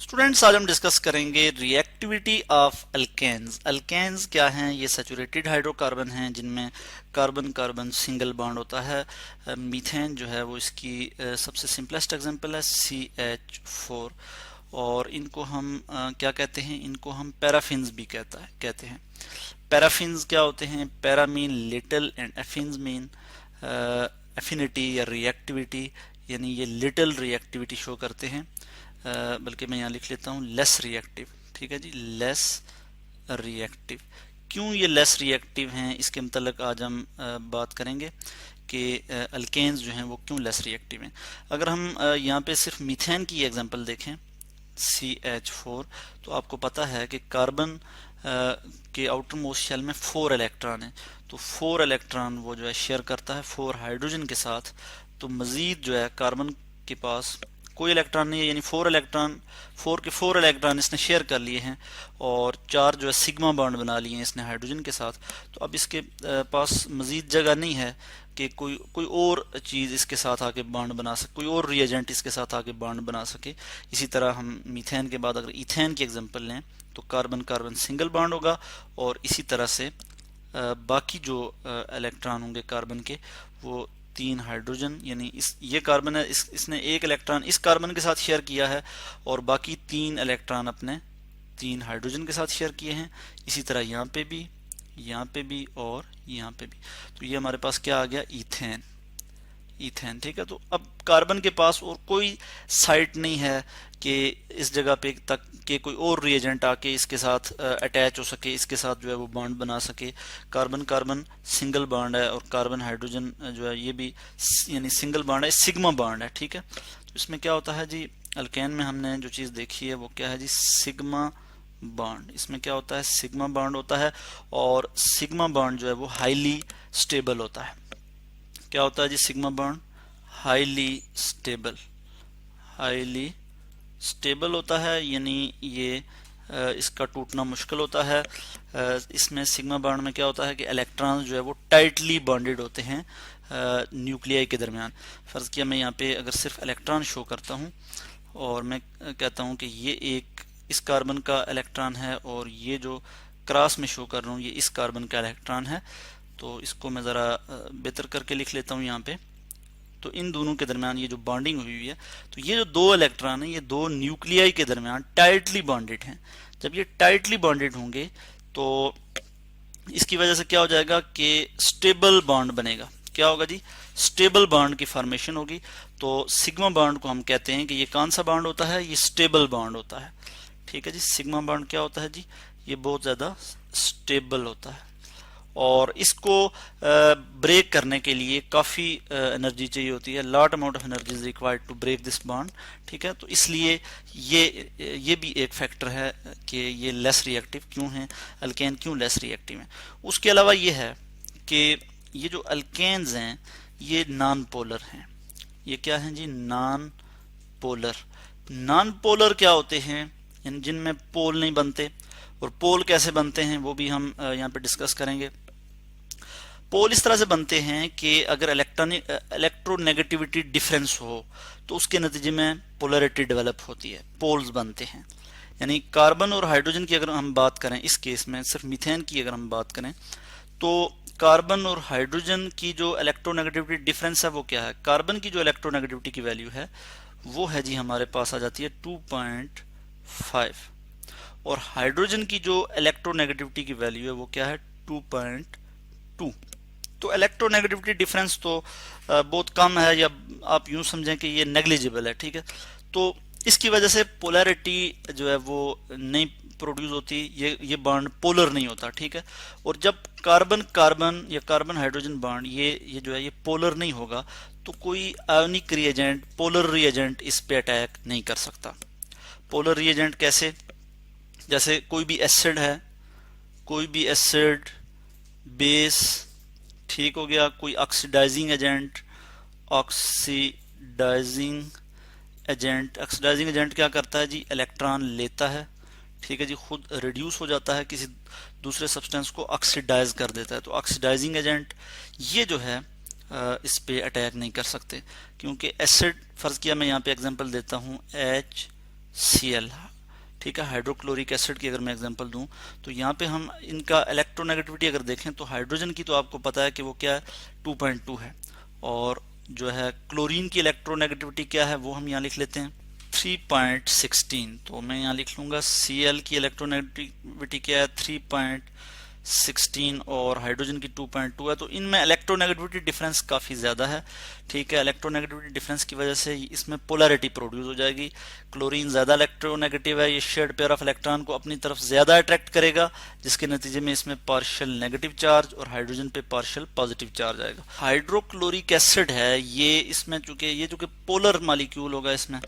Students, आज हम discuss करेंगे रिएक्टिविटी ऑफ अल्केन्स। अल्केन्स क्या हैं? ये सैचुरेटेड हाइड्रोकार्बन हैं जिनमें कार्बन कार्बन सिंगल बॉन्ड होता है। मीथेन जो है वो इसकी सबसे सिंपलेस्ट एग्जांपल है, CH4। और इनको हम क्या कहते हैं? इनको हम पैराफिन्स भी कहते हैं। पैराफिन्स क्या होते हैं? Para mean little and affins mean affinity या रिएक्टिविटी, यानी ये लिटिल रिएक्टिविटी शो करते हैं। बल्कि मैं यहाँ लिख लेता हूँ लेस रिएक्टिव। ठीक है जी, लेस रिएक्टिव। क्यों ये लेस रिएक्टिव हैं, इसके मतलब आज हम बात करेंगे कि अल्केन्स जो हैं वो क्यों लेस रिएक्टिव हैं। अगर हम यहाँ पे सिर्फ मीथेन की एग्जांपल देखें, CH4, तो आपको पता है कि कार्बन के आउटर मोस्ट शेल में 4 इलेक्ट्रॉन हैं। तो 4 इलेक्ट्रॉन वो जो है शेयर करता है 4 हाइड्रोजन के साथ। तो मजीद जो है कार्बन के पास कोई इलेक्ट्रॉन नहीं है, यानी 4 इलेक्ट्रॉन, 4 के 4 इलेक्ट्रॉन इसने शेयर कर लिए हैं और 4 जो है सिग्मा बॉन्ड बना लिए हैं इसने हाइड्रोजन के साथ। तो अब इसके पास मजीद जगह नहीं है कि कोई और चीज़ इसके साथ आके बॉन्ड बना सके, कोई और रिएजेंट इसके साथ आके बॉन्ड बना सके। इसी तरह हम मीथेन के बाद अगर ईथेन की एग्जांपल लें तो कार्बन कार्बन सिंगल बॉन्ड होगा, और इसी तरह से बाकी जो इलेक्ट्रॉन होंगे कार्बन के वो 3 हाइड्रोजन, यानी ये कार्बन है, इसने 1 इलेक्ट्रॉन इस कार्बन के साथ शेयर किया है और बाकी 3 इलेक्ट्रॉन अपने 3 हाइड्रोजन के साथ शेयर किए हैं। इसी तरह यहाँ पे भी, यहाँ पे भी और यहाँ पे भी। तो ये हमारे पास क्या आ गया? ईथेन। ईथेन, ठीक है। तो अब कार्बन के पास और कोई साइट नहीं है कि इस जगह पे तक के कोई और रिएजेंट आके इसके साथ अटैच हो सके, इसके साथ जो है वो बॉन्ड बना सके। कार्बन कार्बन सिंगल बॉन्ड है और कार्बन हाइड्रोजन जो है ये भी यानी सिंगल बॉन्ड है, सिग्मा बॉन्ड है। ठीक है, तो इसमें क्या होता है जी, अल्केन में हमने जो चीज़ देखी है वो क्या है जी? Sigma bond. इसमें क्या होता है? सिग्मा बॉन्ड होता है, और सिग्मा बॉन्ड जो है वो हाईली स्टेबल होता है। क्या होता है जी? Sigma bond highly stable, highly stable होता है, यानी ये इसका टूटना मुश्किल होता है। इसमें सिग्मा बॉन्ड में क्या होता है कि इलेक्ट्रॉन्स जो है वो टाइटली बॉन्डेड होते हैं न्यूक्लियाई के दरमियान। फ़र्ज़ किया मैं यहाँ पे अगर सिर्फ इलेक्ट्रॉन शो करता हूँ और मैं कहता हूँ कि ये एक इस कार्बन का इलेक्ट्रॉन है और ये जो क्रॉस में शो कर रहा हूँ ये इस कार्बन का इलेक्ट्रॉन है, तो इसको मैं ज़रा बेहतर करके लिख लेता हूँ यहाँ पे। तो इन दोनों के दरमियान ये जो बॉन्डिंग हुई हुई है, तो ये जो 2 इलेक्ट्रॉन हैं ये 2 न्यूक्लियाई के दरमियान टाइटली बॉन्डेड हैं। जब ये टाइटली बॉन्डेड होंगे तो इसकी वजह से क्या हो जाएगा कि स्टेबल बॉन्ड बनेगा। क्या होगा जी? स्टेबल बॉन्ड की फॉर्मेशन होगी। तो सिग्मा बॉन्ड को हम कहते हैं कि ये कौन सा बॉन्ड होता है? ये स्टेबल बॉन्ड होता है। ठीक है जी, सिग्मा बॉन्ड क्या होता है जी? ये बहुत ज़्यादा स्टेबल होता है और इसको ब्रेक करने के लिए काफ़ी एनर्जी चाहिए होती है। Lot amount of energy is required to break this bond. ठीक है, तो इसलिए ये भी एक फैक्टर है कि ये लेस रिएक्टिव क्यों हैं, अल्केन क्यों लेस रिएक्टिव हैं। उसके अलावा ये है कि ये जो अल्केन्स हैं ये नॉन पोलर हैं। ये क्या हैं जी? Non polar. नॉन पोलर क्या होते हैं? जिनमें पोल नहीं बनते। और पोल कैसे बनते हैं वो भी हम यहाँ पे डिस्कस करेंगे। पोल इस तरह से बनते हैं कि अगर इलेक्ट्रोनेगेटिविटी डिफरेंस हो तो उसके नतीजे में पोलैरिटी डेवलप होती है, पोल्स बनते हैं। यानी कार्बन और हाइड्रोजन की अगर हम बात करें, इस केस में सिर्फ मीथेन की अगर हम बात करें, तो कार्बन और हाइड्रोजन की जो इलेक्ट्रोनेगेटिविटी डिफरेंस है वो क्या है? कार्बन की जो इलेक्ट्रोनेगेटिविटी की वैल्यू है वो है जी हमारे पास आ जाती है 2.5, और हाइड्रोजन की जो इलेक्ट्रोनेगेटिविटी की वैल्यू है वो क्या है? 2.2। तो इलेक्ट्रोनेगेटिविटी डिफरेंस तो बहुत कम है, या आप यूं समझें कि ये नेग्लिजिबल है। ठीक है, तो इसकी वजह से पोलैरिटी जो है वो नहीं प्रोड्यूस होती, ये बॉन्ड पोलर नहीं होता। ठीक है, और जब कार्बन कार्बन या कार्बन हाइड्रोजन बॉन्ड ये जो है ये पोलर नहीं होगा तो कोई आयोनिक रिएजेंट, पोलर रिएजेंट इस पे अटैक नहीं कर सकता। पोलर रिएजेंट कैसे? जैसे कोई भी एसिड है, कोई भी एसिड, बेस, ठीक हो गया, कोई oxidising agent, oxidising oxidising agent क्या करता है जी? इलेक्ट्रॉन लेता है, ठीक है जी, खुद रिड्यूस हो जाता है, किसी दूसरे सब्सटेंस को ऑक्सीडाइज कर देता है। तो ऑक्सीडाइजिंग एजेंट ये जो है इस पे अटैक नहीं कर सकते, क्योंकि एसिड, फर्ज किया मैं यहाँ पे एग्जांपल देता हूँ HCl, ठीक है। हाइड्रोक्लोरिक एसिड की अगर मैं एग्जांपल दूं तो यहाँ पे हम इनका इलेक्ट्रोनेगेटिविटी अगर देखें तो हाइड्रोजन की तो आपको पता है कि वो क्या है 2.2 है, और जो है क्लोरीन की इलेक्ट्रोनेगेटिविटी क्या है वो हम यहाँ लिख लेते हैं 3.16। तो मैं यहाँ लिख लूंगा Cl की इलेक्ट्रोनेगेटिविटी क्या है 3.16 और हाइड्रोजन की 2.2 है। तो इनमें इलेक्ट्रोनेगेटिविटी डिफरेंस काफ़ी ज़्यादा है। ठीक है, इलेक्ट्रोनेगेटिविटी डिफरेंस की वजह से इसमें पोलैरिटी प्रोड्यूस हो जाएगी। क्लोरीन ज़्यादा इलेक्ट्रोनेगेटिव है, ये शेयर्ड पेयर ऑफ इलेक्ट्रॉन को अपनी तरफ ज़्यादा अट्रैक्ट करेगा, जिसके नतीजे में इसमें पार्शियल नेगेटिव चार्ज और हाइड्रोजन पे पार्शियल पॉजिटिव चार्ज आएगा। हाइड्रोक्लोरिक एसिड है ये, इसमें चूंकि ये जो कि पोलर मॉलिक्यूल होगा इसमें,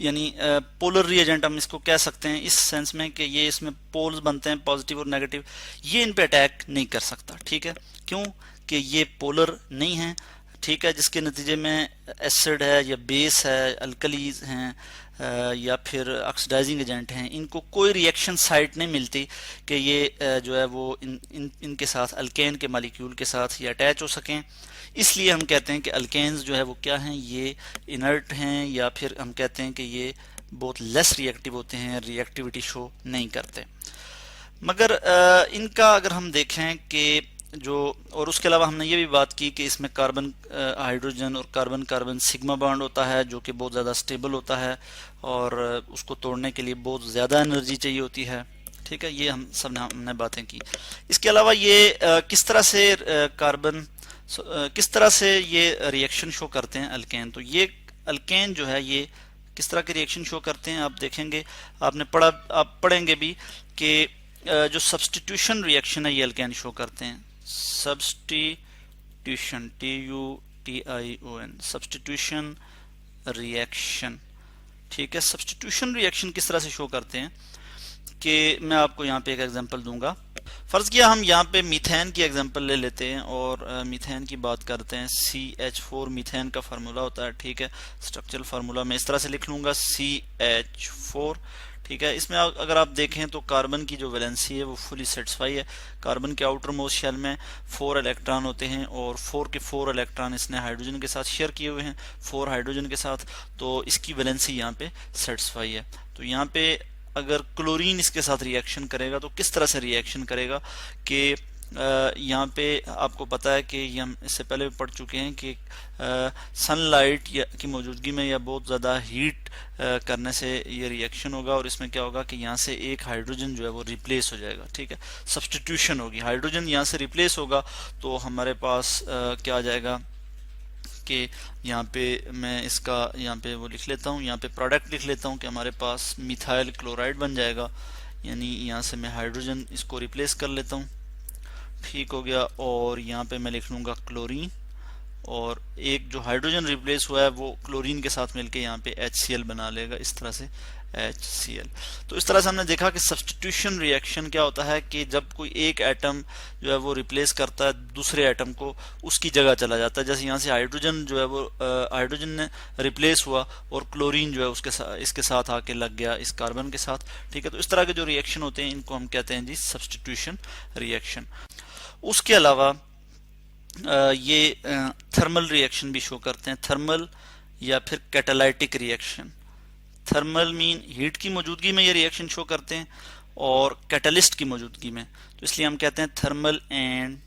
यानी पोलर रिएजेंट हम इसको कह सकते हैं इस सेंस में कि ये इसमें पोल्स बनते हैं पॉजिटिव और नेगेटिव, ये इन पे अटैक नहीं कर सकता। ठीक है, क्यों कि ये पोलर नहीं है। ठीक है, जिसके नतीजे में एसिड है या बेस है, अल्कलीज हैं या फिर ऑक्सीडाइजिंग एजेंट हैं, इनको कोई रिएक्शन साइट नहीं मिलती कि ये जो है वो इनके साथ अल्केन के मॉलिक्यूल के साथ ये अटैच हो सकें। इसलिए हम कहते हैं कि अल्केन्स जो है वो क्या हैं, ये इनर्ट हैं, या फिर हम कहते हैं कि ये बहुत लेस रिएक्टिव होते हैं, रिएक्टिविटी शो नहीं करते। मगर इनका अगर हम देखें कि जो, और उसके अलावा हमने ये भी बात की कि इसमें कार्बन हाइड्रोजन और कार्बन कार्बन सिग्मा बॉन्ड होता है जो कि बहुत ज़्यादा स्टेबल होता है और उसको तोड़ने के लिए बहुत ज़्यादा एनर्जी चाहिए होती है। ठीक है, ये हमने बातें की। इसके अलावा ये किस तरह से कार्बन किस तरह से ये रिएक्शन शो करते हैं अल्केन। तो ये अल्केन जो है ये किस तरह के रिएक्शन शो करते हैं आप देखेंगे, आपने पढ़ा, आप पढ़ेंगे भी कि जो सब्स्टिट्यूशन रिएक्शन है ये अल्केन शो करते हैं। Substitution TUTION substitution reaction. ठीक है, सब्स्टिट्यूशन रिएक्शन किस तरह से शो करते हैं कि मैं आपको यहाँ पे एक एग्जांपल दूंगा। फर्ज किया हम यहाँ पे मीथेन की एग्जांपल ले लेते हैं और मीथेन की बात करते हैं। CH4 मीथेन का फार्मूला होता है। ठीक है, स्ट्रक्चरल फार्मूला मैं इस तरह से लिख लूंगा CH4। ठीक है, इसमें अगर आप देखें तो कार्बन की जो वैलेंसी है वो फुली सेटिस्फाई है। कार्बन के आउटर मोस्ट शेल में 4 इलेक्ट्रॉन होते हैं और 4 के 4 इलेक्ट्रॉन इसने हाइड्रोजन के साथ शेयर किए हुए हैं, 4 हाइड्रोजन के साथ, तो इसकी वैलेंसी यहाँ पे सेटिस्फाई है। तो यहाँ पे अगर क्लोरीन इसके साथ रिएक्शन करेगा तो किस तरह से रिएक्शन करेगा कि यहाँ पे आपको पता है कि ये हम इससे पहले भी पढ़ चुके हैं कि सनलाइट की मौजूदगी में या बहुत ज़्यादा हीट करने से ये रिएक्शन होगा और इसमें क्या होगा कि यहाँ से एक हाइड्रोजन जो है वो रिप्लेस हो जाएगा। ठीक है, सब्स्टिट्यूशन होगी, हाइड्रोजन यहाँ से रिप्लेस होगा तो हमारे पास क्या आ जाएगा कि यहाँ पे मैं इसका यहाँ पे वो लिख लेता हूँ, यहाँ पे प्रोडक्ट लिख लेता हूँ कि हमारे पास मिथाइल क्लोराइड बन जाएगा। यानी यहाँ से मैं हाइड्रोजन इसको रिप्लेस कर लेता हूँ, ठीक हो गया, और यहाँ पे मैं लिख लूँगा क्लोरीन, और एक जो हाइड्रोजन रिप्लेस हुआ है वो क्लोरीन के साथ मिलके यहाँ पे HCl बना लेगा, इस तरह से HCl। तो इस तरह से हमने देखा कि सब्स्टिट्यूशन रिएक्शन क्या होता है कि जब कोई एक एटम जो है वो रिप्लेस करता है दूसरे एटम को, उसकी जगह चला जाता है। जैसे यहाँ से हाइड्रोजन जो है वो हाइड्रोजन ने रिप्लेस हुआ और क्लोरीन जो है उसके साथ इसके साथ आके लग गया इस कार्बन के साथ। ठीक है, तो इस तरह के जो रिएक्शन होते हैं इनको हम कहते हैं जी सब्स्टिट्यूशन रिएक्शन। उसके अलावा ये थर्मल रिएक्शन भी शो करते हैं, थर्मल या फिर catalytic reaction. Thermal mean heat की मौजूदगी में ये रिएक्शन शो करते हैं और कैटलिस्ट की मौजूदगी में, तो इसलिए हम कहते हैं thermal and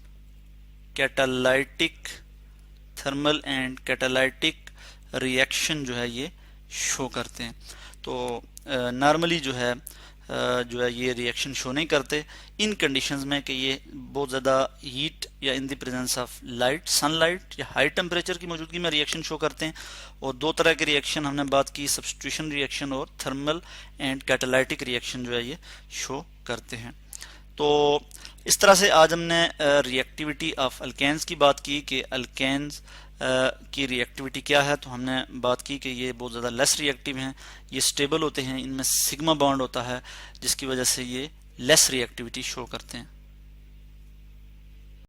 catalytic, thermal and catalytic reaction जो है ये शो करते हैं। तो नॉर्मली जो है ये रिएक्शन शो नहीं करते इन कंडीशंस में कि ये बहुत ज़्यादा हीट या in the presence of light, sunlight या हाई टेम्परेचर की मौजूदगी में रिएक्शन शो करते हैं। और दो तरह के रिएक्शन हमने बात की, सब्स्टिट्यूशन रिएक्शन और थर्मल एंड कैटालाइटिक रिएक्शन जो है ये शो करते हैं। तो इस तरह से आज हमने रिएक्टिविटी ऑफ अल्केन्स की बात की कि अल्केन्स की रिएक्टिविटी क्या है। तो हमने बात की कि ये बहुत ज़्यादा लेस रिएक्टिव हैं, ये स्टेबल होते हैं, इनमें सिग्मा बॉन्ड होता है जिसकी वजह से ये लेस रिएक्टिविटी शो करते हैं।